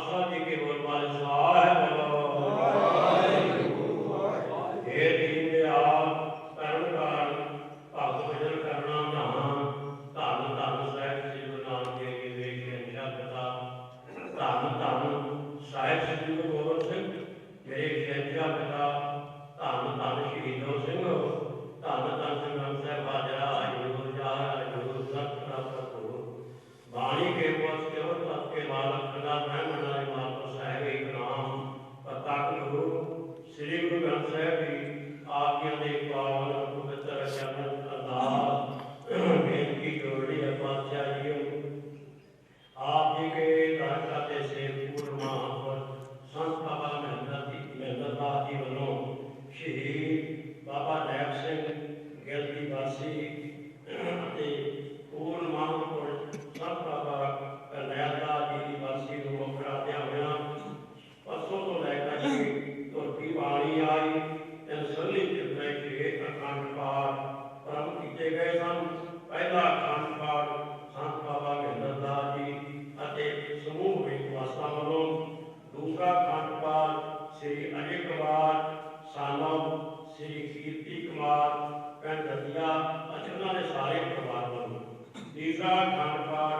खालसा जी के बोल वाले साहब हे दीन दयाल तरनकार भगत भजन करना जहां धन धन साहिब श्री गुरु नानक देव जी ਵੇਖ ਅੰਸ਼ਾ ਪਿਤਾ ਧੰਨ ਧੰਨ ਸਾਹਿਬ ਸ੍ਰੀ ਗੁਰੂ ਗੋਬਿੰਦ ਸਿੰਘ ਮੇਰੇ ਖੇਤਰਾ ਪਿਤਾ ਧੰਨ ਧੰਨ ਸ਼ਹੀਦੋ ਸਿੰਘ ਧੰਨ ਧੰਨ ਸਿੰਘ ਸਾਹਿਬ ਹਾਜ਼ਰਾ ਹਜੂਰ ਜਾ ਹਜੂਰ ਸਤਿ ਬਾਣੀ ਕੇ ਪੁੱਤ ਕੇਵਲ ਤਤ ਕੇ ਮਾਲਕ ਖੁਦਾ ਬ੍ਰਹਮਣ ਵਾਲੇ ਮਾਲਕ ਸਾਹਿਬ ਇੱਕ ਨਾਮ ਪ੍ਰਤੱਖ ਗੁਰੂ ਸ੍ਰੀ ਗੁਰੂ ਗ੍ਰੰਥ ਸਾਹਿਬ ਜੀ ਆਪ ਜੀ ਦੇ ਪਾਵਨ ਪਵਿੱਤਰ ਚਰਨ ਅਰਦਾਸ ਬੇਨਤੀ ਜੋੜੀ ਹੈ ਪਾਤਸ਼ਾਹ ਜੀ आप जी के दर खाते से पूर्ण महापुर संत बाबा महेंद्र दास जी वालों शहीद बाबा नैब सिंह गिलती वासी पूर्ण महापुर संत बाबा करनैल दास जी की वासी को मुख कराद्या हुआ परसों तो लैकर धुरती बाणी आई इन सली चित्र के अखंड पाठ प्रारंभ किए गए सन। पहला अखंड पाठ संत बाबा महेंद्र दास जी समूह विश्वासा वालों, दूसरा खंड पाठ श्री अजय कुमार सानव श्री कीर्ति कुमार पिंड दतिया उन्होंने सारे परिवार वालों, तीसरा खंड पाठ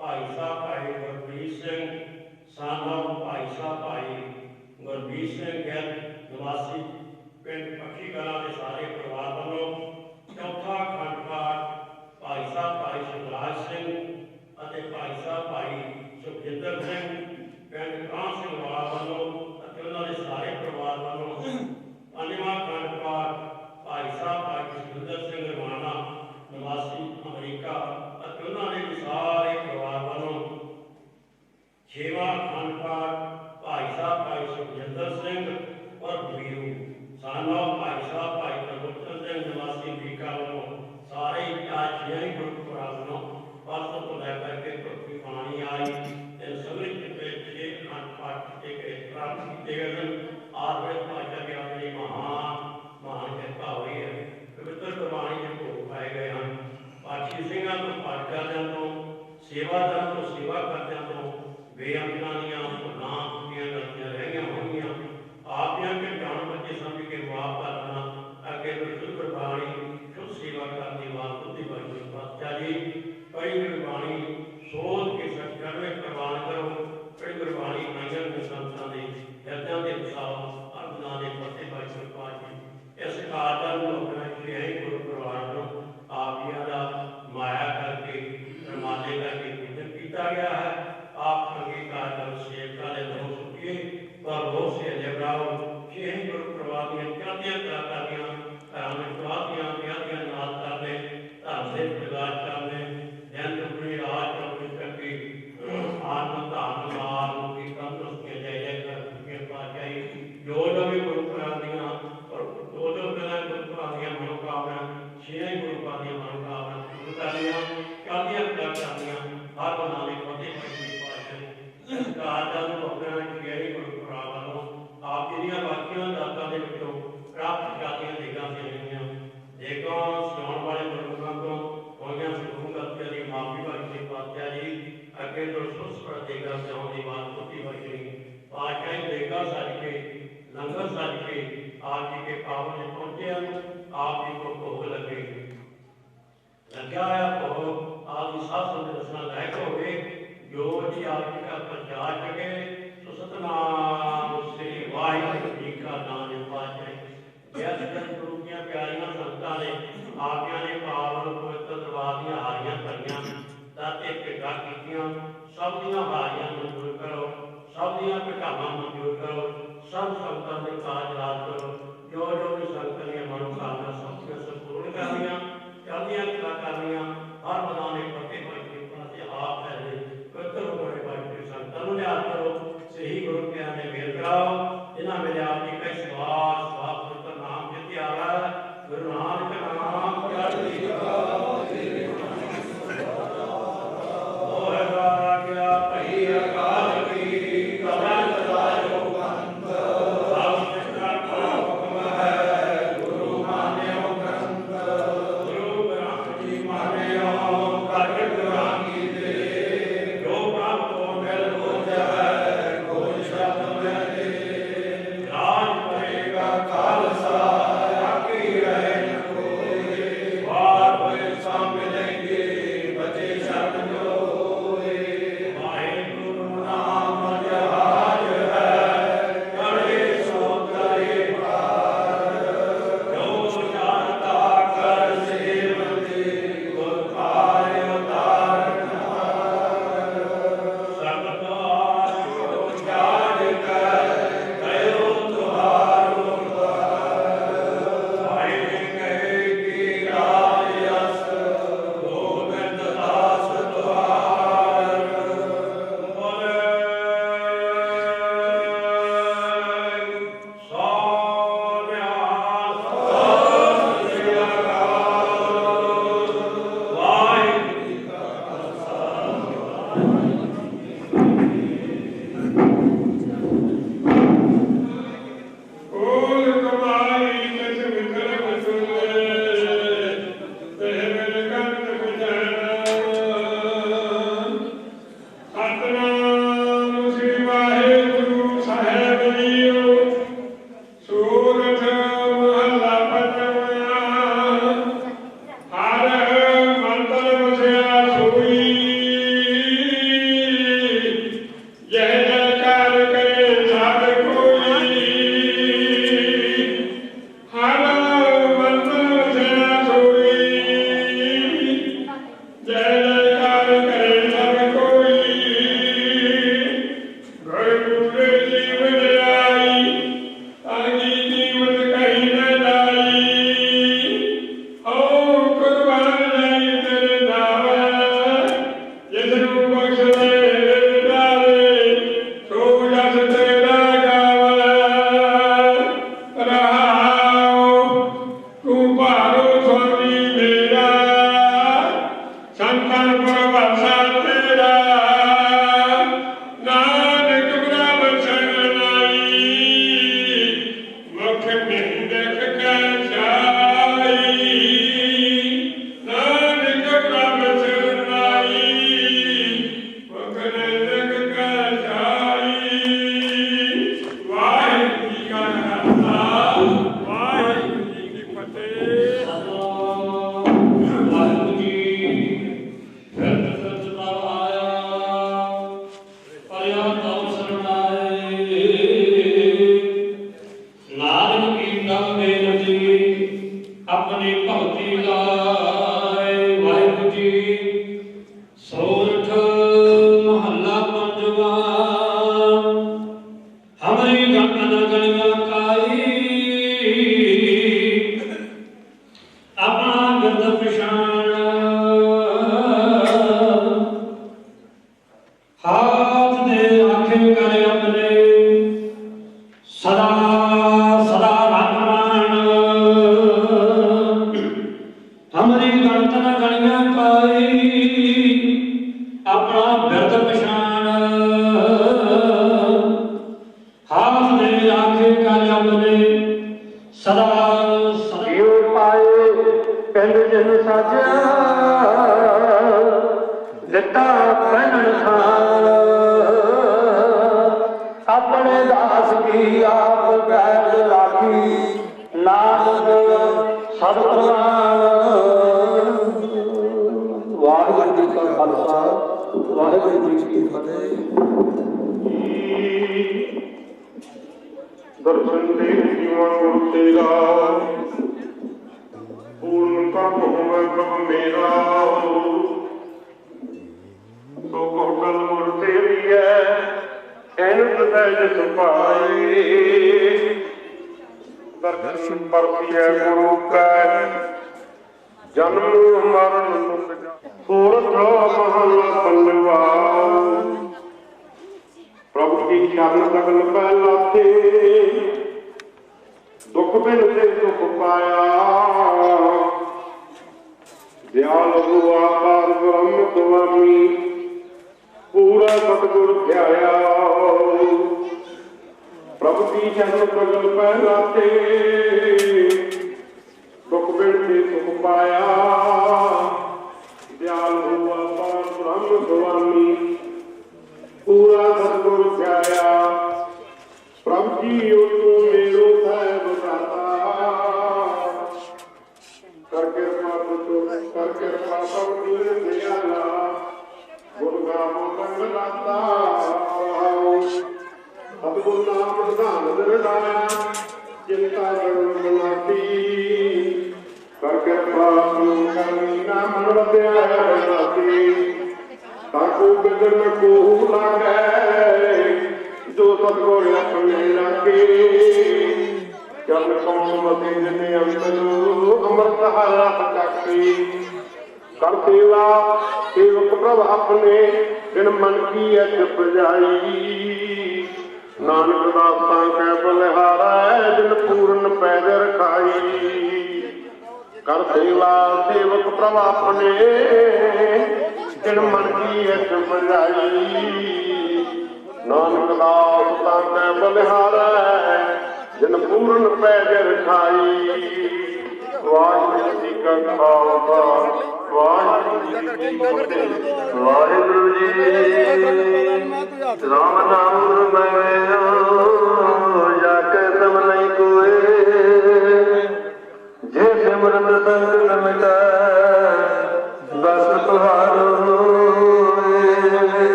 भाई साहब भाई गुरप्रीत सिंह सानव भाई साहब भाई गुरप्रीत सिंह गिल निवासी पिंड पक्षी कला के सारे परिवार वालों, चौथा खंड पाठ भाई साहब भाई शिवराज सिंह भाई साहब भाई सुखजिंदर सिंह पिंड कां सिंह वाला वालों उन्होंने सारे परिवार वालों, पंजवां खंड पाठ भाई साहब भाई सुखजिंदर सिंह रवाना निवासी अमरीका उन्होंने भी सारे परिवार वालों, छेवां खंड पाठ भाई साहब भाई सुखजिंदर सिंह और वीरू सानव भाई साहब भाई प्रभुत्तर सिंह निवासी अमरीका वालों सारे आज छे गुरु वालों परसों तो लेकर के पृथ्वी पानी आई इन सभी छे खंड पाठ किए गए प्रारंभ किए गए आर्वेद भाषा के अपनी महान महान कृपा हुई है। पवित्र गुरबाणी के भोग पाए गए हैं। पाठी सिंह तो पाठ करदे तो सेवादार तो सेवा करदे तो बेअंतरानियां भुलां चुकियां गलतियां रहियां होईयां आप के जान बच्चे समझ के माफ करना अगे शुद्ध गुरबाणी शुद्ध सेवा करने वाल बुद्धि बख्शी पातशाह जी कई गुरबाणी सोच के सत्कर्मे प्रवान करो कई गुरबाणी नगर में संतां दे यज्ञां दे उत्साह अर्धना दे फतेह बख्शी पातशाह इस आदर को अपना श्री गुरु परिवार को आप जी का माया करके रमाले करके पूजन किया गया है। आप अंगीकार कर सेवका ने दो सुखिए पर बहुत से अजय ब्राव छे गुरु परिवार दी चढ़दियां कलाकारियां घरां विच प्रातियां ब्याहियां नाल करने धर्म दे प्रकाश करने जन अपनी राज चौबी करके आनंद धान लाल की तंदुरुस्ती जय जय कर पातशाही जो भी गुरु पुरानियां और जो गुरु पुरानियां मनोकामना छे गुरु पुरानियां मनोकामना पूर्ण करनियां चढ़दियां कलाकारियां हर बनाने फतेह बख्शी पातशाही कारजां नूं अपना श्री गुरु परिवार वालों आप जिहड़ियां बाकियां दातां दे विचों प्राप्त करदियां देगां देणियां देगां सुणाउण वाले गुरमुखां तों होईयां सुखों गलतियां दी माफी बख्शी पातशाह जी अगे तो सुस्पर देगा सिआउण दी बात टुटी बख्शी पातशाही देगा सज के लंगर सज के आप जी के पावन में पहुंचे आप जी को भोग लगे लग्या होया भोग आप जी साध संगत दसना लायक हो गए जो जी आप जी का प्रचार सके तो सतनाम श्री वाहिगुरू जी का नाम पातशाही जैसे जन गुरु की प्यारियां संगतां ने आज्ञा ने पावन पवित्र दरबार दी हारियां भरियां ताते भेटां कीतियां सब दियां हारियां मंजूर करो सब दियां भेटावां मंजूर करो सब संगतां दे कारज राज करो जो भी संगतां दी मनोकामना सब संपूर्ण करनियां चढ़दियां कला करनियां हर बनाने फतेह बख्शी पातशाह आप है पवित्र बड़े बड़े संगतां नूं याद करो सही गुरु प्यार ने मेल कराओ जिन्हां मेरे आप जी का सवास स्वाप पवित्र नाम जिते आ रहा है गुरु नानक नाम चढ़दी Amen.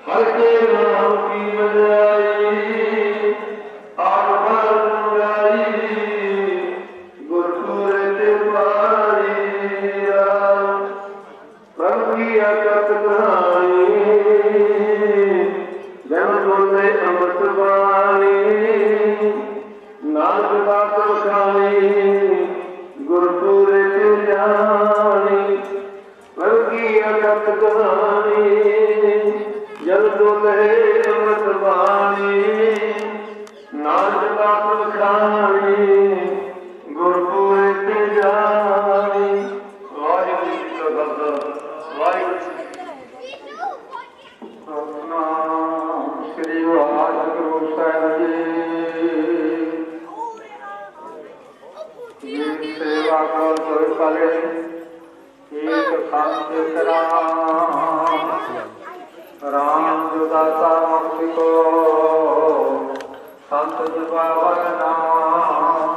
हर के नाम की बजाई और गाई गुरपुर ते पारिया प्रभु की अकत कहानी जन बोले अमृत वाणी नानक बात बखानी गुरपुर ते जानी प्रभु की अकत कहानी जन बोले अमृत वाणी नानक बात बखानी गुरपुर ते जानी। वाहिगुरू जी का खालसा वाहिगुरू सतनाम श्री वाहिगुरू ਸਾਹਿਬ जी सेवा कर कोई पले एक संत राम जुदाता मुक्ति को संत जुबावर नाम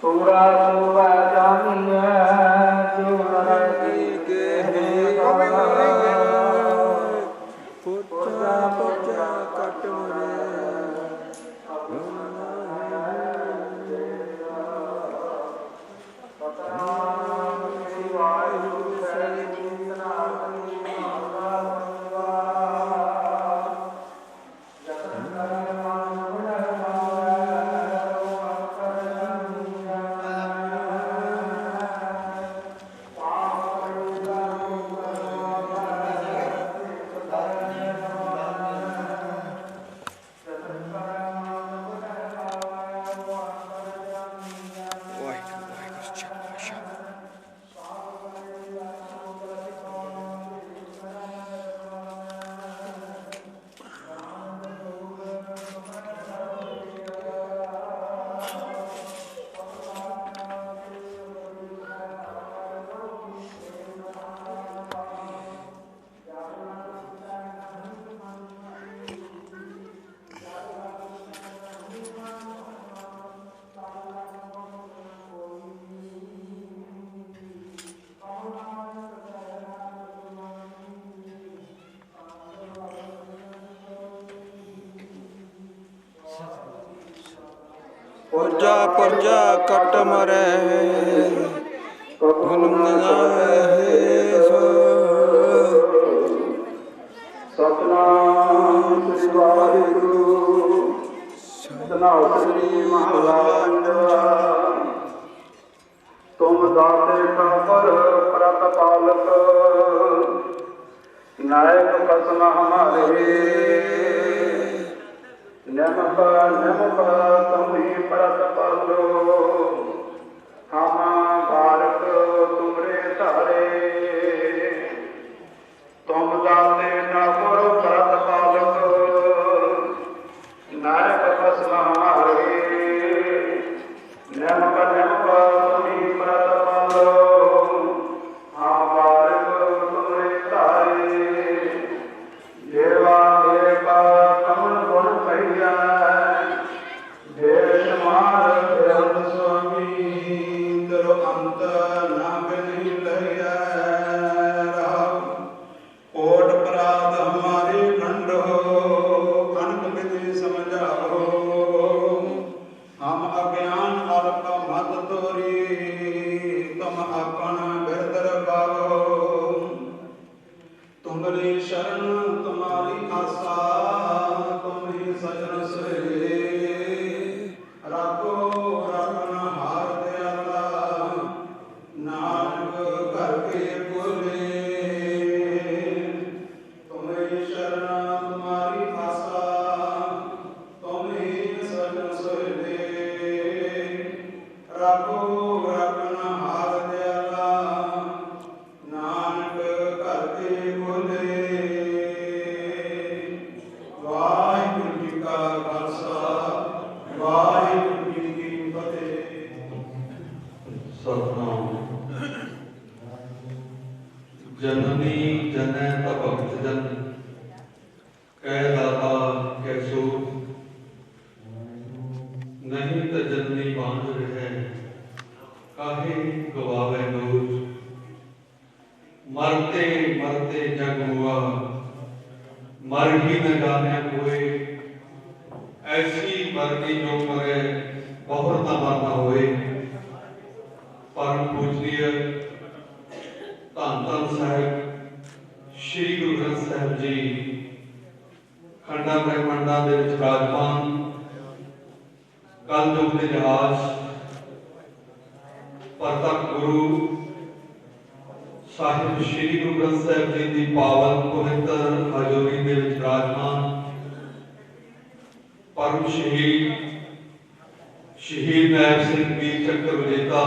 सूरा सूरा जानिए जो नरकी के पुचा पुचा कट पुरजा पुरजा कट मरे सतनाम श्री वाहिगुरू सतनाम श्री महाराज तुम दाते ठाकुर प्रतपालक नायक कसन हमारे नमक नमक तुम्हें प्रतपालो हम बारक तुमरे तारे तुम दाते ठाकुर प्रतपालक नायक कसन हमारे नमक नमक तुम्हें प्रतपालो हम बारक तुमरे तारे देवा देवा कमल गुण कहिया देश मार देव स्वामी तेरो अंत नाग नहीं लहिया कोट अपराध हमारे खंड हो कनक विधि समझाओ हम अज्ञान अल्प मत तोरी तुम अपन बिरदर गाओ तुम्हारी शरण तुम्हारी आशा तुम ही सजन से राखो रखन हार दयाला नानक घर के बोले तुम्हारी शरण तुम्हारी आशा तुम ही सजन से राखो रखन हार दयाला नानक घर के बोले। वाहिगुरू जी का खालसा वाहिगुरू जी की फतेह। सतनाम जननी जनै भगत जन कह दाता कैसो नहीं त जननी बांध रहे काहे गवावे नूर मरते मरते जग हुआ मर ही न जाने कोई ऐसी मरनी जो मरे बहुत न मरना होए। परम पूजनीय धन धन साहिब श्री गुरु ग्रंथ साहिब जी खंडा ब्रह्मंडा दे विच विराजमान कल युग के जहाज परतक गुरु साहिब श्री गुरु ग्रंथ साहिब जी की पावन पवित्र हजूरी के विराजमान परम शहीद नायब सिंह वीर चक्र विजेता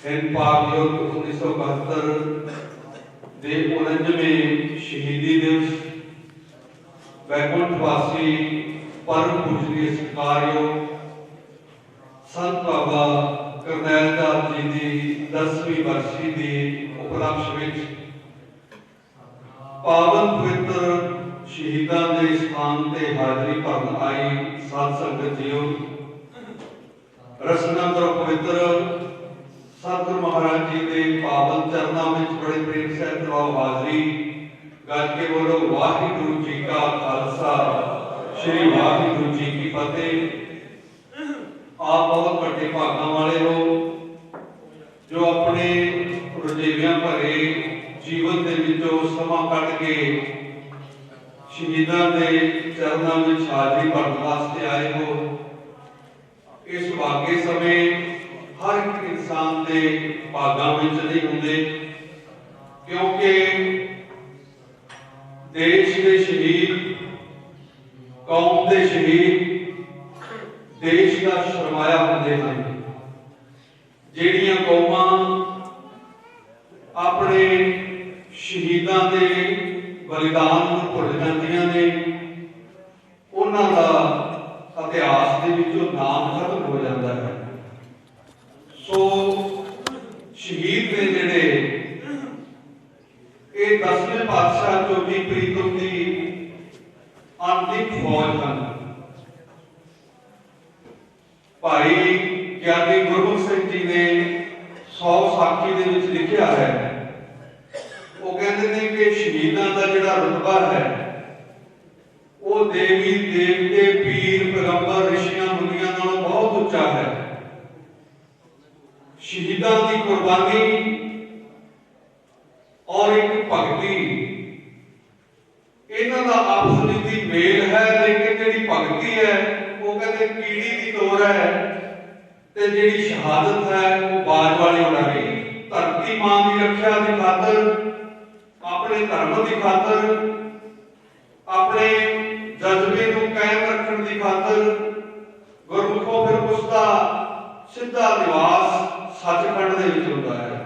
हिंद पाक युद्ध 1972 के 49वें शहीदी दिवस वैकुंठवासी परम पूजनीय सत्कारयोग संत बाबा करनैल दास जी की 10वीं बरसी की उपलक्ष्य में पावन पवित्र शहीदों के स्थान से हाजरी भरन आई साध संगत जीओ रसना पवित्र सतगुरु महाराज जी के पावन चरणों में बड़े प्रेम सहित लवाओ हाजरी। गज के बोलो वाहिगुरु जी का खालसा श्री वाहिगुरु जी की फतेह। आप बहुत बड़े भागा वाले हो जो अपने रुझेवियां भरे जीवन के विचों समा कट के शहीदों के चरणों में हाजरी भरने वास्ते आए हो। इस भागे समय हर एक इंसान के भागां में नहीं होंगे, क्योंकि देश के शहीद कौम के शहीद देश का शर्माया होंगे हैं। जिहड़ियां कौमां अपने शहीदों के बलिदान को भुल जांदियां ने उन्हां दा इतिहास दे विचों नाम खत्म हो जाता है। सो शहीद ने जिहड़े ये 10वें पातशाह चौथी प्रीतम की अंतिम फौज हैं। भाई ज्ञानी गुरमुख सिंह जी ने 100 साखी दे विच लिखिया है, वो कहते हैं कि शहीदों का जिहड़ा रुतबा है वो देवी देवते पीर पैगंबर ऋषियां मुनियां नालों बहुत उच्चा है। शहीदों की कुर्बानी और एक भगती इन्हां दा आपस विच मेल है, लेकिन जिहड़ी भगती है वो कहते कीड़ी की तोर है ते जिहड़ी शहादत है वो बाज वाली उड़ारी। धरती मां की रक्षा की खातर अपने धर्म की खातर अपने जज्बे को कायम रखने की खातर गुरमुखों फिर उसका सीधा निवास सचखंड दे विच हुंदा है।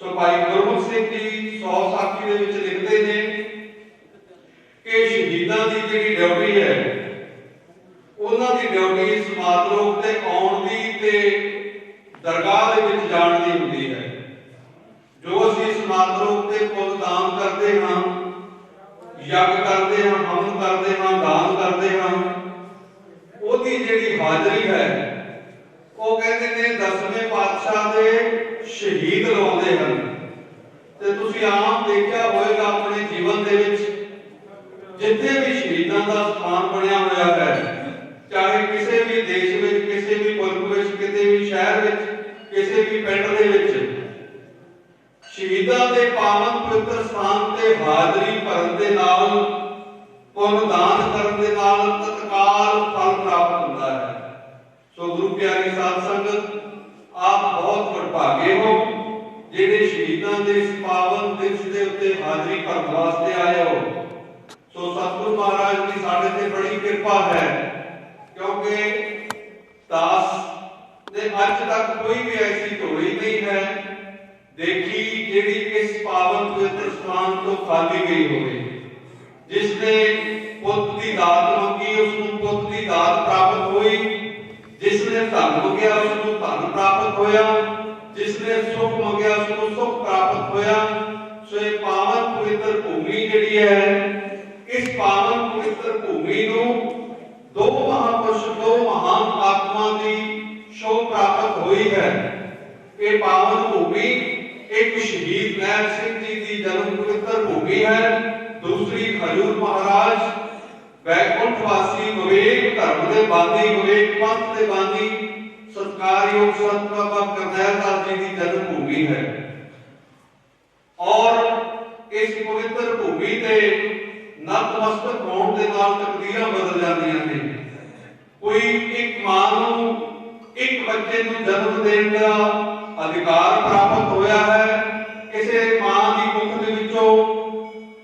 सो भाई गुरमुख सिंह जी 100 साखी दे विच लिखते हैं कि शहीदों की जिहड़ी ड्यूटी है उन्हां दी ड्यूटी समाज लोक ते आउण दी ते दरगाह दे विच जाण दी हुंदी है। जो असीं समाज लोक ते पुण्य दान करते हां, यज्ञ करते हैं, हवन करते हैं, दान करते हैं, ओदी जिहड़ी हाजरी है वो कहते ने 10वें पातशाह दे शहीद लाउंदे हन। ते तुसीं आम देखिया होएगा अपने जीवन दे विच जिथे भी शहीदां दा स्थान बनिया होया है, चाहे किसी भी देश विच, किसी भी मुल्क विच, किसी भी शहर विच, किसी भी पिंड दे विच शहीदां दे पावन पवित्र स्थान ते हाजरी भरन दे नाल पुण्य दान करन दे नाल तत्काल फल प्राप्त होता है। सो गुरु प्यारी साध संगत, आप बहुत वडभागे हो जिहड़े शहीदां दे इस पावन दिवस दे उत्ते हाजरी भरन वास्ते आए हो। सो सतगुरु महाराज की साडे ते बड़ी कृपा है, क्योंकि दास ने अज तक कोई भी ऐसी झोली नहीं है देखी जिहड़ी इस पावन पवित्र स्थान तो खाली गई होवे। जिसने पुत्र की दात मंगी उसनूं पुत्र की दात प्राप्त हुई, जिसने धन मंगया उसनूं धन प्राप्त होया, जिसने सुख मंगया उसनूं सुख प्राप्त होया। सो ये पावन पवित्र भूमि जिहड़ी है, इस पावन पवित्र भूमि नूं दो महापुरुष, दो महान आत्मा की शोभ प्राप्त हुई है। ये पावन भूमि एक शहीद नायब सिंह जी की जन्म पवित्र भूमि है, दूसरी हजूर महाराज वैकुंठवासी विवेक धर्म के बानी विवेक पंथ के बानी सत्कारयोग संत बाबा करनैल दास जी की जन्मभूमि है और इस पवित्र भूमि से नतमस्तक होने के नाल तकदीरां बदल जांदियां ने। कोई एक मां नूं एक बच्चे नूं जन्म देण दा अधिकार प्राप्त होया है, किसी मां की कुख दे विचों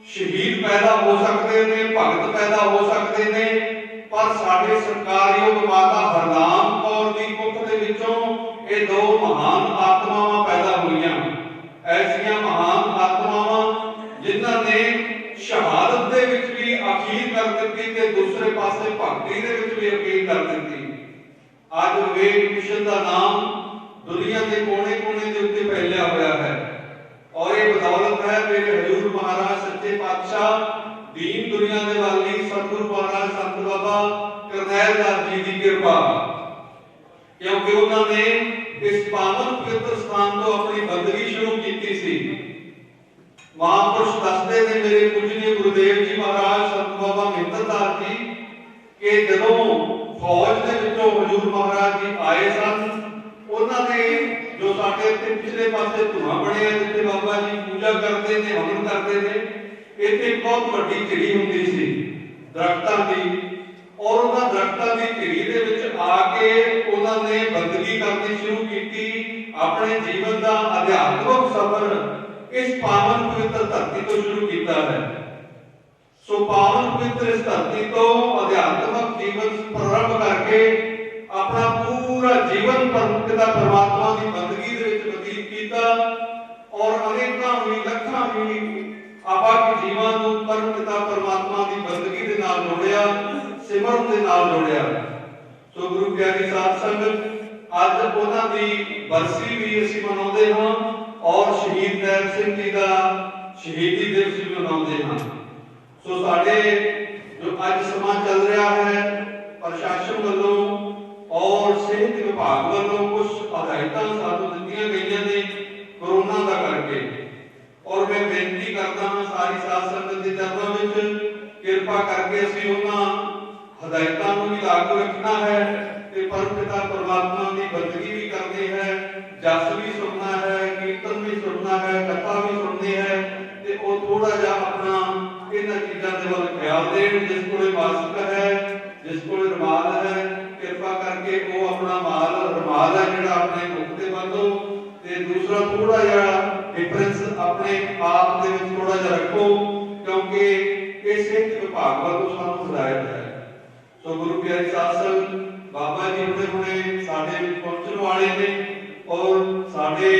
शहीद पैदा हो सकते ने, भगत पैदा हो सकते ने, पर साडे सरकारयोग माता हरनाम कौर की कुख दे विचों ये दो महान आत्मावां पैदा हुईयां। ऐसियां महान आत्मावां जिन्हां ने शहादत दे विच भी अखीर कर दित्ती ते दूसरे पासे भगती दे विच भी अखीर कर दित्ती। अज विवेक मिशन का नाम दुनिया के कोने कोने के उत्ते फैलिया होया है और ये बदौलत है मेरे हजूर महाराज सच्चे पातशाह दीन दुनिया के वाली सतगुरु महाराज संत बाबा करनैल दास जी की कृपा, क्योंकि उन्होंने इस पावन पवित्र स्थान तो अपनी बंदगी शुरू की सी। महापुरुष दसते ने मेरे पूजनीय गुरुदेव जी महाराज संत बाबा महेंद्र दास जी के जदों फौज के विचों हजूर महाराज जी आए सन, उन्होंने जो साडे इत्थे पिछले पासे धुआं बनिया जिथे बाबा जी पूजा करते ने हवन करते ने, इत्थे बहुत वड्डी चिड़ी हुंदी सी दरख्तां दी और उन्हां दरख्तां दी चिड़ी दे विच आके उन्होंने बंदगी करनी शुरू की। अपने जीवन का अध्यात्मक सफर इस पावन पवित्र धरती तो शुरू किया है। सो पावन पवित्र इस धरती तो अध्यात्मक जीवन प्रारंभ करके अपना पूरा जीवन पिता परमात्मा की बंदगी दे विच व्यतीत किया और अनेकां भी लखां भी आपाक जीवन नूं परम पिता परमात्मा की बंदगी दे नाल जोड़िया, सिमरन दे नाल जोड़िया। सो गुरु प्यारी साध संगत अज उन्हां दी बरसी भी असीं मनाउंदे हां और शहीद नैल सिंह जी का शहीदी दिवस भी मनाउंदे हां। सो साडे जो अज समा चल रहा है प्रशासन वालों और सेहत विभाग वालों कुछ हदायतां सानूं दित्तियां गईयां ने कोरोना का करके, और मैं बेनती करता हां सारी साध संगत दे चरणां विच किरपा करके असीं उन्हां हदायतां नूं भी लागू रखना है ते परम पिता परमात्मा की बंदगी भी करनी है, जस भी सुनना है, कीर्तन भी सुनना है, कथा भी सुननी है ते ओ थोड़ा जिहा अपना इन्हां चीज़ां दे वल ख्याल देण। जिस कोले मास्क है, जिस कोले रुमाल है, किरपा करके वो अपना माल रुमाल है जिहड़ा अपने मुख ते बन्नो ते दूसरा थोड़ा जिहा डिफरेंस अपने आप दे विच थोड़ा जिहा रखो, क्योंकि ये सेहत विभाग वालों सानूं हिदायत है। सो गुरु प्यारे साध संगत बाबा जी हुणे हुणे साडे विच पहुंचण वाले ने और साडे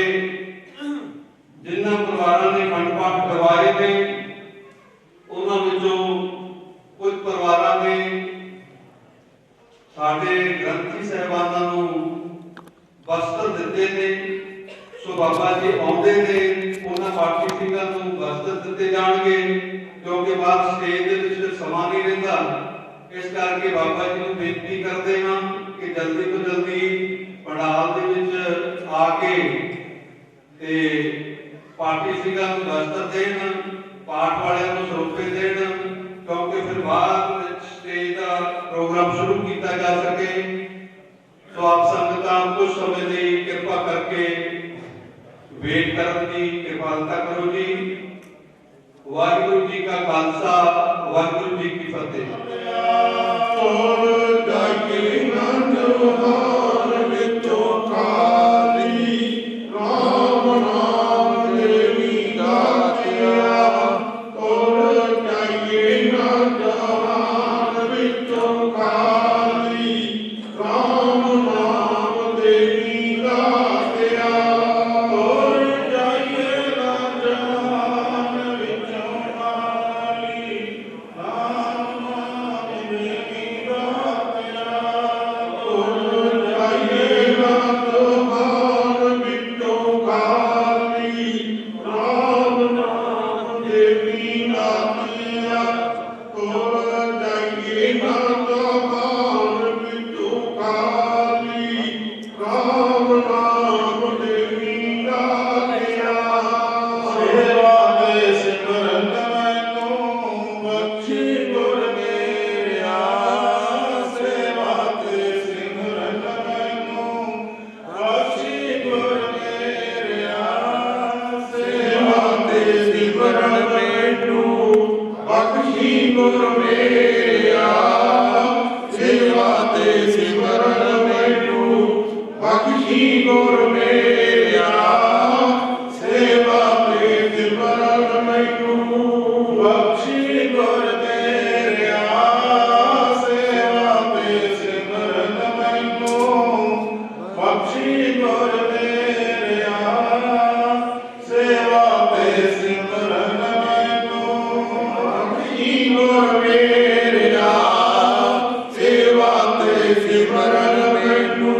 जिन्हां परिवारां ने खंड पाठ करवाए ने उन्हां विचों कुछ परिवारां ने साडे ग्रंथी साहिबानां नूं वस्त्र दित्ते ने। सो बाबा जी आउंदे ने उन्हां पाठी ਸਿੰਘਾਂ नूं वस्त्र दित्ते जाणगे, क्योंकि बाद स्टेज दे विच समां नहीं रहिंदा। इस करके बाबा जी नूं बेनती करते हैं कि जल्दी तो जल्दी पंडाल दे विच आके ते पार्टी ਸਿੰਘਾਂ नूं वस्त्र देण, पाठ वालियां नूं सरोपे देण, क्योंकि फिर बाद स्टेज का प्रोग्राम शुरू किया जा सके। तो आप संगतां कुछ समय लई किरपा करके वेट करन दी कृपालता करो जी। वाहिगुरू जी का खालसा, वाहिगुरू जी की फतेह। Amen. ਗੁਰ ਮੇਰਿਆ ਸੇਵਾ ਤੇ ਸਿਮਰਨ ਮੈਨੂੰ ਬਖਸ਼ੀ ਗੁਰ ਮੇਰਿਆ ਸੇਵਾ ਤੇ ਸਿਮਰਨ ਮੈਨੂੰ ਬਖਸ਼ੀ ਗੁਰ ਮੇਰਿਆ ਸੇਵਾ ਤੇ ਸਿਮਰਨ ਮੈਨੂੰ ਬਖਸ਼ੀ ਗੁਰ ਮੇਰਿਆ ਸੇਵਾ ਤੇ ਸਿਮਰਨ ਮੈਨੂੰ ਬਖਸ਼ੀ ਗੁਰ ਮੇਰਿਆ ਸੇਵਾ ਤੇ ਸਿਮਰਨ ਮੈਨੂੰ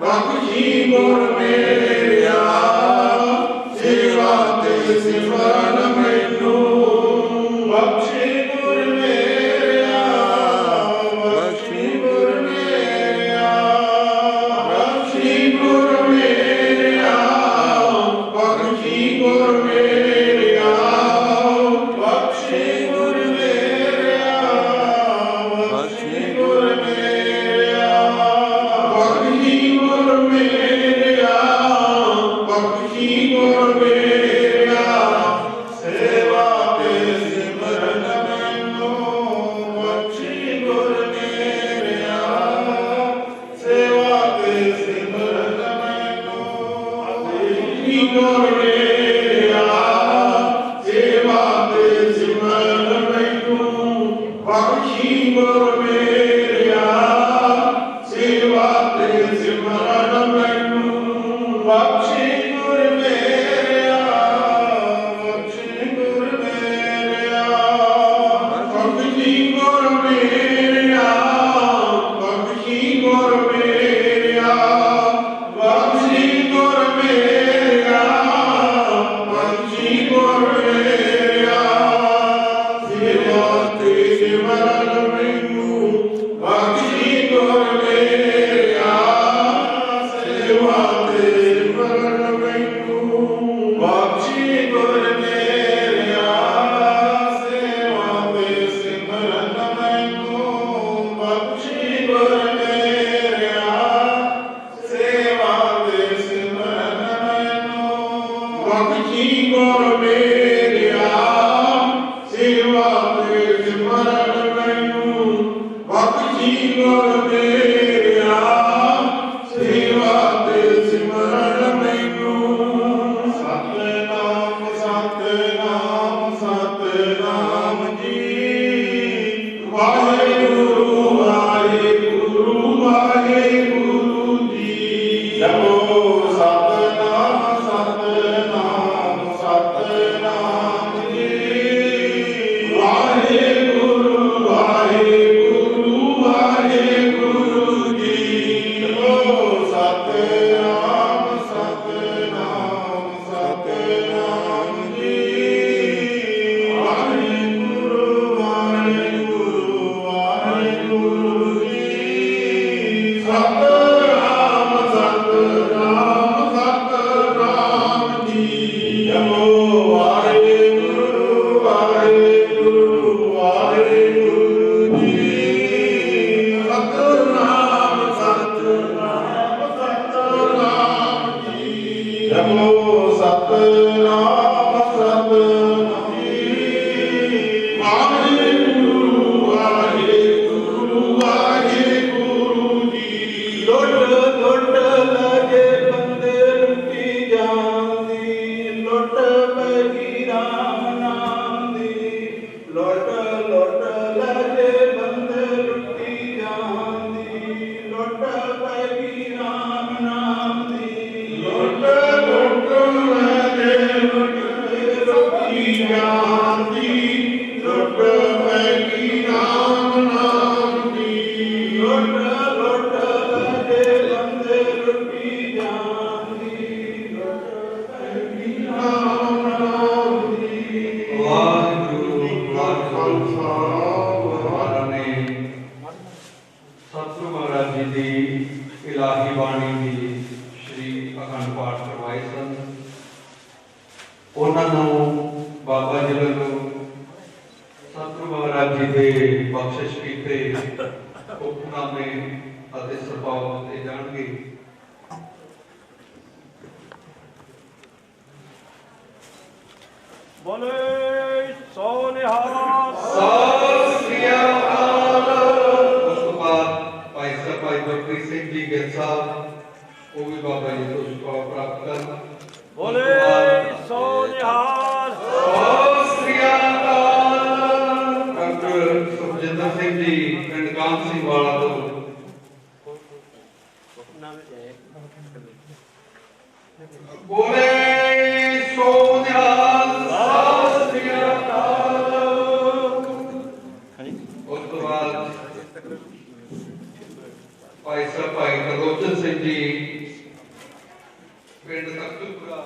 ਬਖਸ਼ੀ ਗੁਰ ਮੇਰਿਆ ਸੇਵਾ ਤੇ ਸਿਮਰਨ ਮੈਨੂੰ ਬਖਸ਼ੀ ਗੁਰ ਮੇਰਿਆ ਬਖਸ਼ੀ ਗੁਰ ਮੇਰਿਆ ਬਖਸ਼ੀ ਗੁਰ ਮੇਰਿਆ ਬਖਸ਼ੀ ਗੁਰ ਮੇਰਿਆ ਬਖਸ਼ੀ ਗੁਰ ਮੇਰਿਆ ਬਖਸ਼ੀ ਗੁਰ ਮੇਰਿਆ ਬਖਸ਼ੀ ਗੁਰ ਮੇਰਿਆ ਬਖਸ਼ੀ ਗੁਰ ਮੇਰਿਆ ਸੇਵਾ ਤੇ ਸਿਮਰਨ ਮੈਨੂੰ ਬਖਸ਼ੀ ਗੁਰ ਮੇਰਿਆ ਸੇਵਾ ਤੇ ਸਿਮਰਨ ਮੈਨੂੰ ਬਖਸ਼ੀ ਗੁਰ ਮੇਰਿਆ ਸੇਵਾ ਤੇ ਸਿਮਰਨ ਮੈਨੂੰ ਬਖਸ਼ੀ ਗੁਰ ਮੇਰਿਆ ਸੇਵਾ ਤੇ ਸਿਮਰਨ ਮੈਨੂੰ ਬਖਸ਼ੀ ਗੁਰ ਮੇਰਿਆ ਬਖਸ਼ੀ ਗੁਰ ਮੇਰਿਆ ਬਖਸ਼ੀ ਗੁਰ ਮੇਰਿਆ ਬਖਸ਼ੀ ਗੁਰ ਮੇਰਿਆ ਬਖਸ਼ੀ ਗੁਰ ਮੇਰਿਆ ਬਖਸ਼ੀ ਗੁਰ ਮੇਰਿਆ ਸੇਵਾ ਤੇ ਸਿਮਰਨ ਮੈਨੂੰ ਬਖਸ਼ੀ ਗੁਰ ਮੇਰਿਆ ਸੇਵਾ ਤੇ ਸਿਮਰਨ ਮੈਨੂੰ ਬਖਸ਼ੀ ਗੁਰ ਮੇਰਿਆ ਸੇਵਾ ਤੇ ਸਿਮਰਨ ਮੈਨੂੰ ਬਖਸ਼ੀ ਗੁਰ ਮੇਰਿਆ ਸੇਵਾ ਤੇ ਸਿਮਰਨ ਮੈਨੂੰ ਬਖਸ਼ੀ ਗੁਰ ਮੇਰਿਆ ਸੇਵਾ ਤੇ ਸਿਮਰਨ ਮੈਨੂੰ ਬਖਸ਼ੀ ਗੁਰ ਮੇਰਿਆ ਸੇਵਾ ਤੇ ਸਿਮਰਨ ਮੈਨੂੰ ਸਤਿਨਾਮ ਸਤਿਨਾਮ ਸਤਿਨਾਮ ਜੀ ਵਾਹਿਗੁਰੂ ਵਾਹਿਗੁਰੂ ਵਾਹਿਗੁਰੂ ਜੀ ਜਪੋ ਸਤਿਨਾਮ ਸਤਿਨਾਮ ਸਤਿਨਾਮ ਜੀ ਵਾਹਿਗੁਰੂ ਵਾਹਿਗੁਰੂ ਵਾਹਿਗੁਰੂ ਜੀ ਜਪੋ ਸਤਿਨਾਮ ਸਤਿਨਾਮ ਸਤਿਨਾਮ ਜੀ ਵਾਹਿਗੁਰੂ ਵਾਹਿਗੁਰੂ ਵਾਹਿਗੁਰੂ ਜੀ ਸਤਿਨਾਮ ਸਤਿਨਾਮ ਸਤਿਨਾਮ ਜੀ ਜਪੋ ਵਾਹਿਗੁਰੂ ਵਾਹਿਗੁਰੂ ਵਾਹਿਗੁਰੂ ਜੀ ਸਤਿਨਾਮ ਸਤਿਨਾਮ ਸਤਿਨਾਮ ਜੀ ਜਪੋ ਸਤਿਨਾਮ ਸਤਿਨਾਮ ਜੀ ਵਾਹਿਗੁਰੂ ਵਾਹਿਗੁਰੂ ਵਾਹਿਗੁਰੂ ਜੀ ਲੁੱਟ ਲੁੱਟ ਲਗੇ ਬੰਦੇ ਲੁੱਟੀ ਜਾਂਦੀ ਲੁੱਟ ਪੈਗੀ ਰਾਮ ਨਾਮ ਦੀ ਲੁੱਟ ਲੁੱਟ ਲਗੇ ਬੰਦੇ ਲੁੱਟੀ ਜਾਂਦੀ ਲੁੱਟ ਪੈਗੀ ਰਾਮ ਨਾਮ ਦੀ ਲੁੱਟ ਲੁੱਟ ਲਗੇ ਬੰਦੇ ਲੁੱਟੀ ਜਾਂਦੀ ਲੁੱਟ ਪੈਗੀ ਰਾਮ ਨਾਮ ਦੀ ਲੁੱਟ ਲੁੱਟ ਲਗੇ ਬੰਦੇ ਲੁੱਟੀ ਜਾਂਦੀ ਲੁੱਟ ਪੈਗੀ ਰਾਮ ਨਾਮ ਦੀ ਵਾਹਿਗੁਰੂ ਵਾਹਿਗੁਰੂ ਮਹਾਰਾਜ ਨੇ ਸਤਿਗੁਰੂ ਮਹਾਰਾਜ ਜੀ ਦੀ ਇਲਾਹੀ ਬਾਣੀ ਦੀ ਸ਼੍ਰੀ ਅਖੰਡ ਪਾਠ ਕਰਵਾਏ ਸਨ। ਉਹਨਾਂ ਨੂੰ ਬਾਬਾ ਜੀ ਵੱਲੋਂ ਸਤਿਗੁਰੂ ਮਹਾਰਾਜ ਜੀ ਦੇ ਬਖਸ਼ਿਸ਼ ਕੀਤੇ ਹੁਕਮਨਾਮੇ ਅਤੇ ਸਰਪਾਉ ਦਿੱਤੇ ਜਾਣਗੇ। बोले सो निहाल। ਸਤਿ ਸ੍ਰੀ ਅਕਾਲ। ਉਸ ਤੋਂ ਬਾਅਦ ਭਾਈ ਸਾਹਿਬ ਭਾਈ ਗੁਰਪ੍ਰੀਤ ਸਿੰਘ ਜੀ ਗਿੱਲ ਸਾਹਿਬ ਉਹ ਵੀ ਬਾਬਾ ਜੀ ਤੋਂ ਸ਼ੁਕਰ ਪ੍ਰਾਪਤ ਕਰਨ। बोले सो निहाल। ਸਤਿ ਸ੍ਰੀ ਅਕਾਲ। ਡਾਕਟਰ ਸੁਖਜਿੰਦਰ ਸਿੰਘ ਜੀ ਪਿੰਡ ਕਾਮ ਸਿੰਘ ਵਾਲਾ ਤੋਂ ਬੋਲੇ ਸੋ ਨਿਹਾਲ। ਸਤਿ ਸ੍ਰੀ ਅਕਾਲ। ਉਸ ਤੋਂ ਬਾਅਦ ਭਾਈ ਸਾਹਿਬ ਭਾਈ ਤਰਲੋਚਨ ਸਿੰਘ ਜੀ ਪਿੰਡ ਤਖਤੂਪੁਰਾ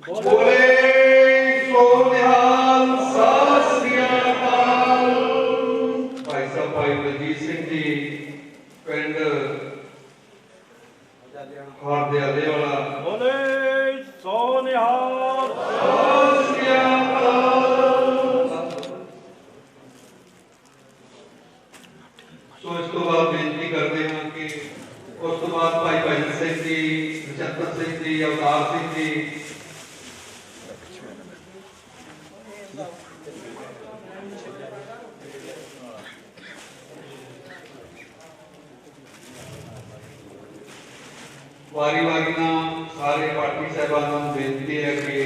ਬੋਲੇ ਸੋ ਨਿਹਾਲ। ਸਤਿ ਸ੍ਰੀ ਅਕਾਲ। ਭਾਈ ਸਾਹਿਬ ਭਾਈ ਬਲਜੀਤ ਸਿੰਘ ਜੀ ਪਿੰਡ ਹਰਦਿਆਲੇ ਵਾਲਾ बोले सो निहाल। ਸਤਿ ਸ੍ਰੀ ਅਕਾਲ। ਸੋ ਇਸ ਤੋਂ ਬਾਅਦ ਬੇਨਤੀ ਕਰਦੇ ਹਾਂ ਕਿ ਉਸ ਤੋਂ ਬਾਅਦ ਭਾਈ ਭਜਨ ਸਿੰਘ ਜੀ, ਨਛੱਤਰ ਸਿੰਘ ਜੀ, ਅਵਤਾਰ ਸਿੰਘ ਜੀ ਵਾਰੀ ਨਾਲ ਸਾਰੇ ਪਾਠੀ ਸਾਹਿਬਾਨਾਂ ਨੂੰ ਬੇਨਤੀ ਹੈ ਕਿ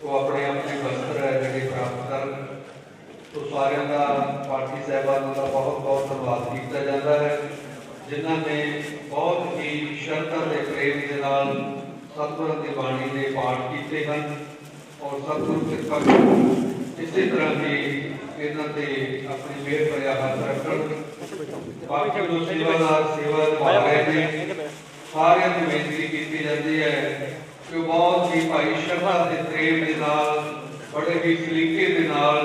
ਉਹ ਆਪਣੇ ਆਪਣੇ ਵਸਤਰ ਹੈ ਜਿਹੜੇ ਪ੍ਰਾਪਤ ਕਰਨ। ਤੋਂ ਸਾਰਿਆਂ ਦਾ ਪਾਠੀ ਸਾਹਿਬਾਨਾਂ ਦਾ ਬਹੁਤ ਬਹੁਤ ਧੰਨਵਾਦ ਕੀਤਾ ਜਾਂਦਾ ਹੈ ਜਿਨ੍ਹਾਂ ਨੇ ਬਹੁਤ ਹੀ ਸ਼ਰਧਾ ਤੇ ਪ੍ਰੇਮ ਦੇ ਨਾਲ ਸਤਿਗੁਰਾਂ ਦੀ ਬਾਣੀ ਦੇ ਪਾਠ ਕੀਤੇ ਹਨ ਔਰ ਸਤਿਗੁਰੂ ਕਿਰਪਾ ਕਰਨ ਇਸੇ ਤਰ੍ਹਾਂ ਹੀ ਇਹਨਾਂ ਤੇ ਆਪਣੀ ਮਿਹਰ ਭਰਿਆ ਹੱਥ ਰੱਖਣ। ਬਾਕੀ ਜੋ ਸੇਵਾਦਾਰ ਸੇਵਾ ਨਿਭਾ ਰਹੇ ਨੇ ਸਾਰਿਆਂ ਨੂੰ ਬੇਨਤੀ ਕੀਤੀ ਜਾਂਦੀ ਹੈ ਕਿ ਉਹ ਬਹੁਤ ਹੀ ਭਾਈ ਸ਼ਰਧਾ ਤੇ ਪ੍ਰੇਮ ਦੇ ਨਾਲ ਬੜੇ ਹੀ ਸਲੀਕੇ ਦੇ ਨਾਲ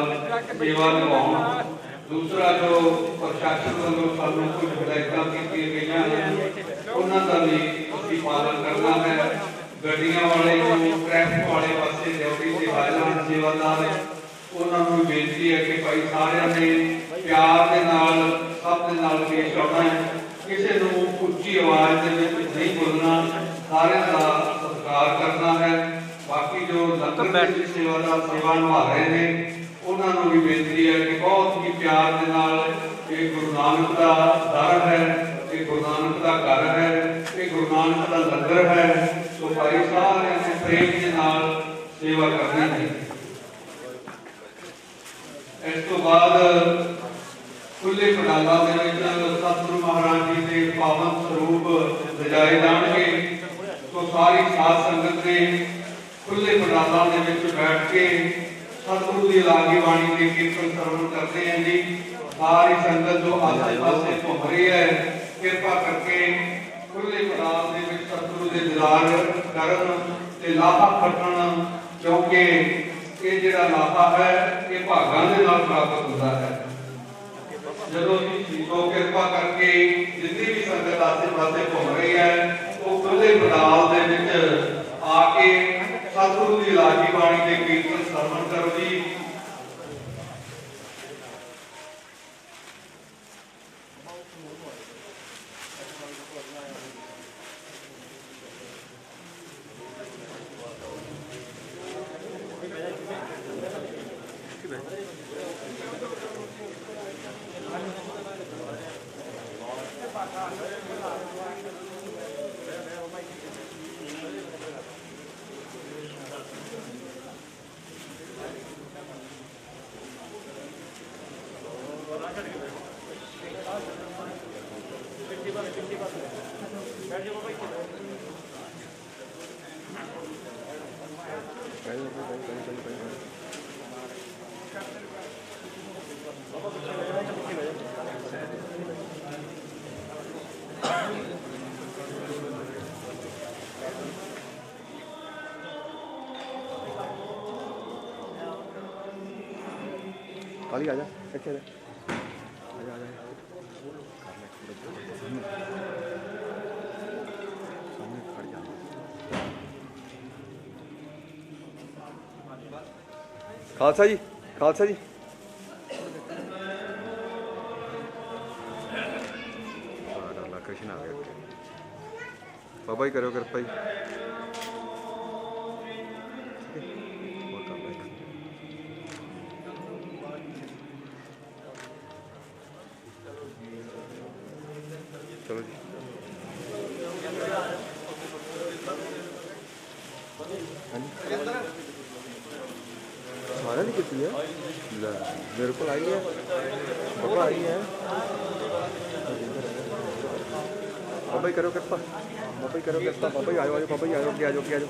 ਸੇਵਾ ਨਿਭਾਉਣ। ਦੂਸਰਾ ਜੋ ਪ੍ਰਸ਼ਾਸਨ ਵੱਲੋਂ ਸਾਨੂੰ ਕੁਝ ਹਦਾਇਤਾਂ ਕੀਤੀਆਂ ਗਈਆਂ ਹਨ ਉਹਨਾਂ ਦਾ ਵੀ ਅਸੀਂ ਪਾਲਣ ਕਰਨਾ ਹੈ। ਗੱਡੀਆਂ ਵਾਲੇ ਜੋ ਟ੍ਰੈਫਿਕ ਵਾਲੇ ਪਾਸੇ ਡਿਊਟੀ ਤੇ ਹਾਜ਼ਰ ਸੇਵਾਦਾਰ ਉਹਨਾਂ ਨੂੰ ਬੇਨਤੀ ਹੈ ਕਿ ਭਾਈ ਸਾਰਿਆਂ ਨੇ ਪਿਆਰ ਦੇ ਨਾਲ ਸਭ ਦੇ ਨਾਲ ਪੇਸ਼ ਆਉਣਾ ਹੈ। ਕਿਸੇ ਨੂੰ ਉੱਚੀ ਆਵਾਜ਼ ਦੇ ਵਿੱਚ ਨਹੀਂ ਬੋਲਣਾ, ਸਾਰਿਆਂ ਦਾ ਸਤਿਕਾਰ ਕਰਨਾ ਹੈ। ਬਾਕੀ ਜੋ ਲੰਗਰ ਦੀ ਸੇਵਾਦਾਰ ਸੇਵਾ ਨਿਭਾ ਰਹੇ ਨੇ ਉਹਨਾਂ ਨੂੰ ਵੀ ਬੇਨਤੀ ਹੈ ਕਿ ਬਹੁਤ ਹੀ ਪਿਆਰ ਦੇ ਨਾਲ ਇਹ ਗੁਰੂ ਨਾਨਕ ਦਾ ਦਰ ਹੈ, ਇਹ ਗੁਰੂ ਨਾਨਕ ਦਾ ਘਰ ਹੈ, ਇਹ ਗੁਰੂ ਨਾਨਕ ਦਾ ਲੰਗਰ ਹੈ। ਸੋ ਭਾਈ ਸਾਰਿਆਂ ਨੇ ਪ੍ਰੇਮ ਦੇ ਨਾਲ ਸੇਵਾ ਕਰਨੀ ਹੈ। ਇਸ ਤੋਂ ਬਾਅਦ ਖੁੱਲੇ ਪੰਡਾਲਾਂ ਦੇ ਵਿੱਚ ਸਤਿਗੁਰੂ ਮਹਾਰਾਜ ਜੀ ਦੇ ਪਾਵਨ ਸਰੂਪ ਸਜਾਏ ਜਾਣਗੇ। ਸੋ ਸਾਰੀ ਸਾਧ ਸੰਗਤ ਨੇ ਖੁੱਲੇ ਪੰਡਾਲਾਂ ਦੇ ਵਿੱਚ ਬੈਠ ਕੇ ਸਤਿਗੁਰੂ ਦੀ ਲਾਗੀ ਬਾਣੀ ਦੇ ਕੀਰਤਨ ਸਰਵਣ ਕਰਦੇ हैं जी। सारी संगत जो आसे पासे घूम रही है किरपा करके खुले पंडाल दे विच सतगुरु दे दीदार करन ते लाहा खटन, क्योंकि ये जिहड़ा लाहा है ये भागां दे नाल प्राप्त होता है। जदों तो किरपा करके जितनी भी संगत आसे पासे घूम रही है वो खुले पंडाल दे विच आके सतगुरु की लागी बाणी के कीर्तन श्रवण करो जी। काली आजा कैसे आजा आजा सामने खड़ जा। खालसा जी, खालसा जी। ਬਾਬਾ ਜੀ ਕਰਿਓ ਕਿਰਪਾ ਜੀ। ਹੋਰ ਕਰ ਲੈ। ਚਲੋ ਜੀ। सारा नहीं कितनी है मेरे को आई है बाबा आई है बाबा ही करो कृपा बाबा ही करो कृपा बाबा ही आयो आयो बाबा ही आयो क्या आयो क्या आयो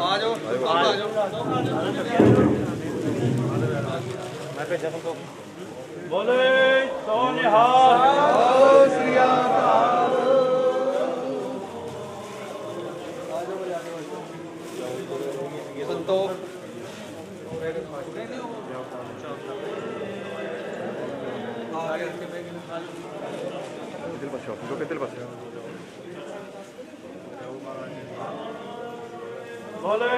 आ जाओ मैं भेजा तुमको बोले सो निहाल श्री अकाल संतो कितने पास हो तो कितने पास बोले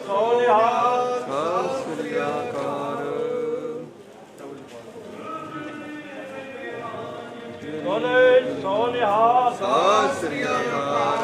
सो निहाल श्री अकाल बोले सो निहाल श्री अकाल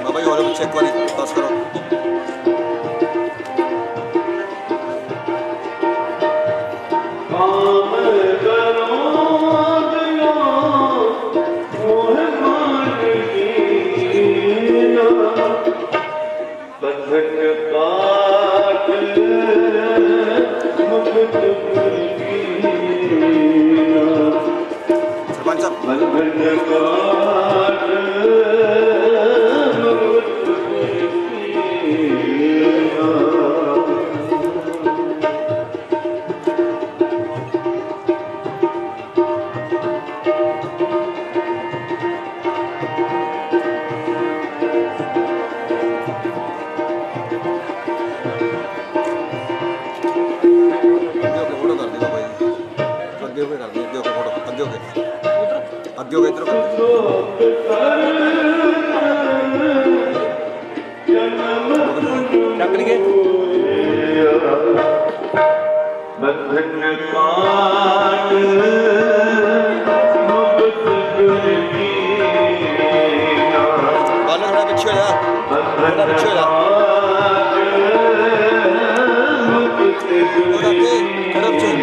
बाबा जी और चेक वाली पास करो। सरपंच आगे हो गए इधर क्या करेंगे बंधन काट मुक्त बालू थोड़ा पीछे हो जा थोड़ा पीछे हो जा थोड़ा के तरफ से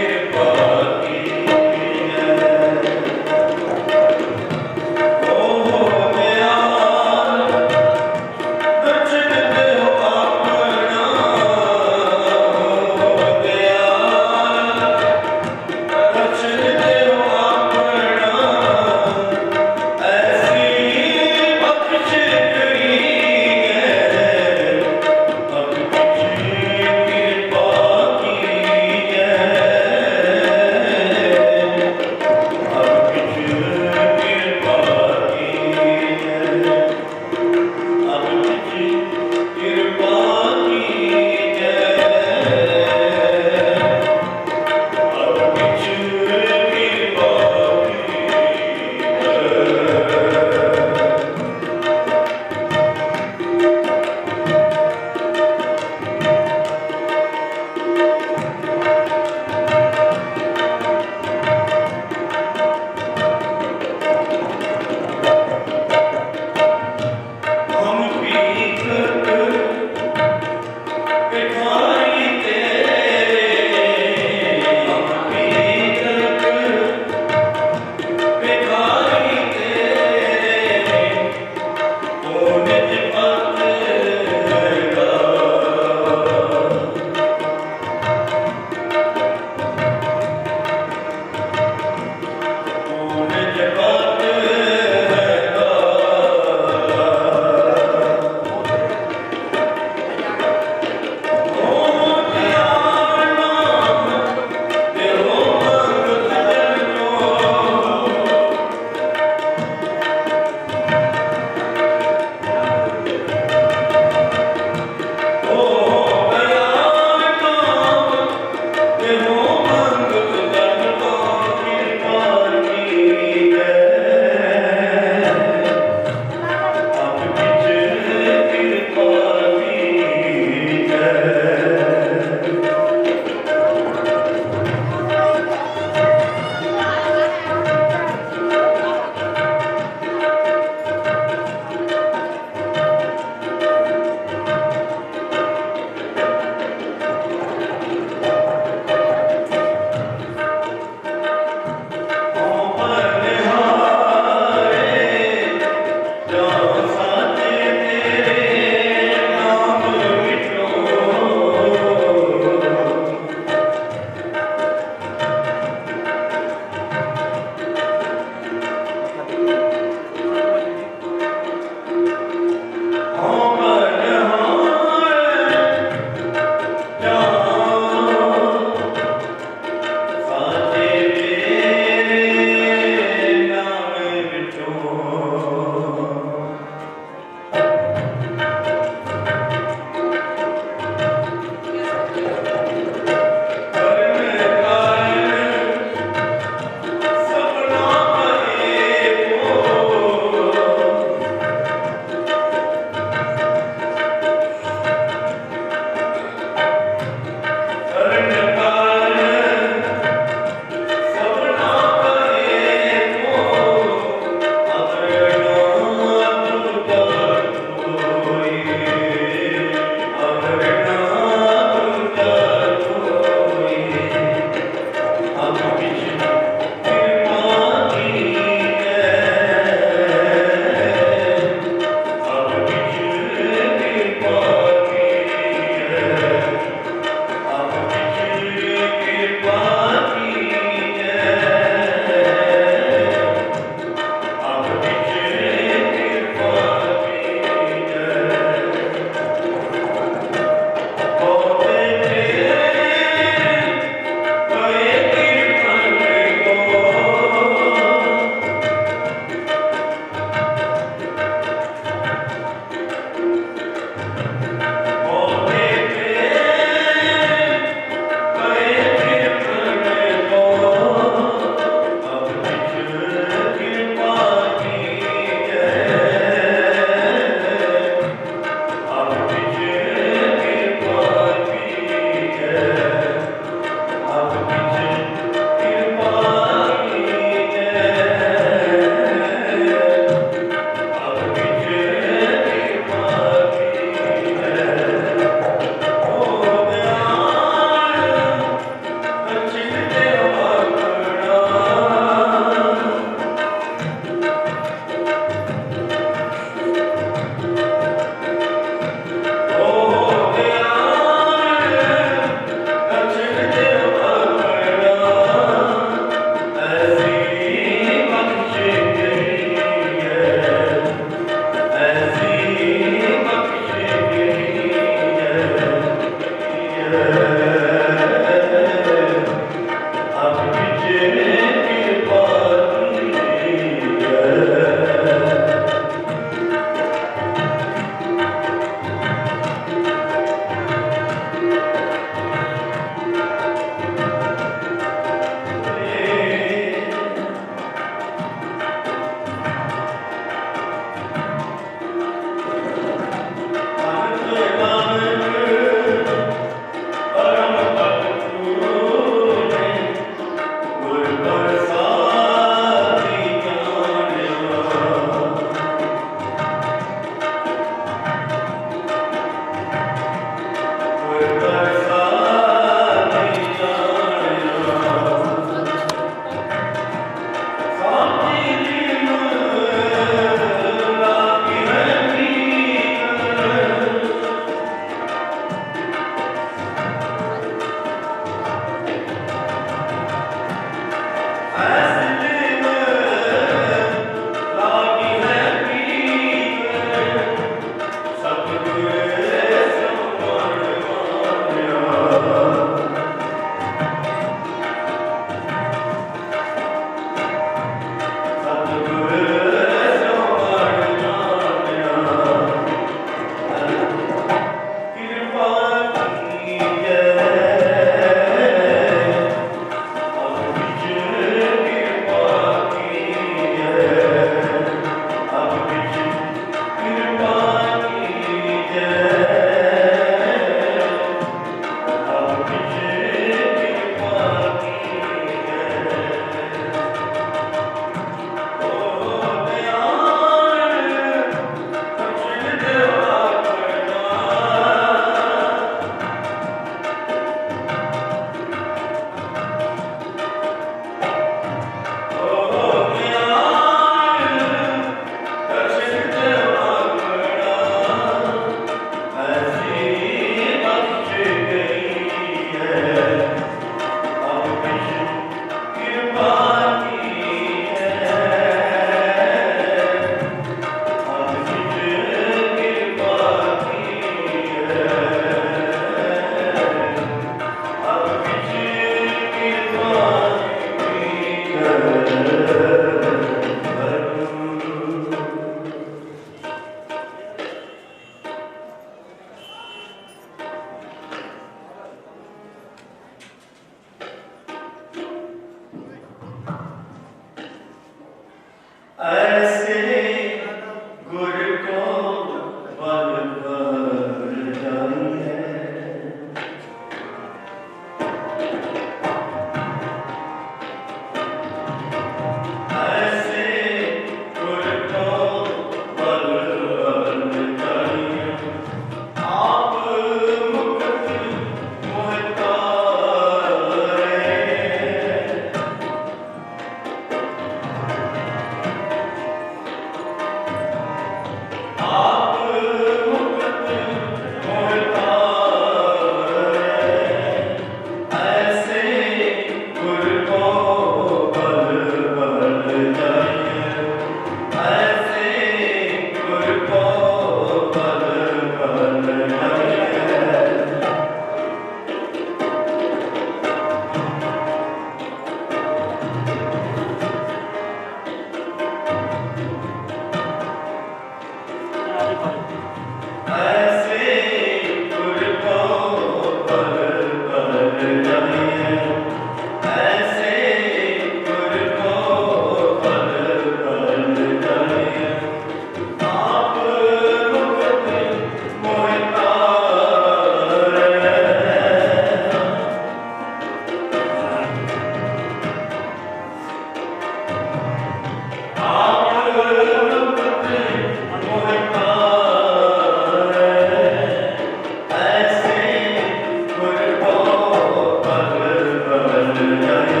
जय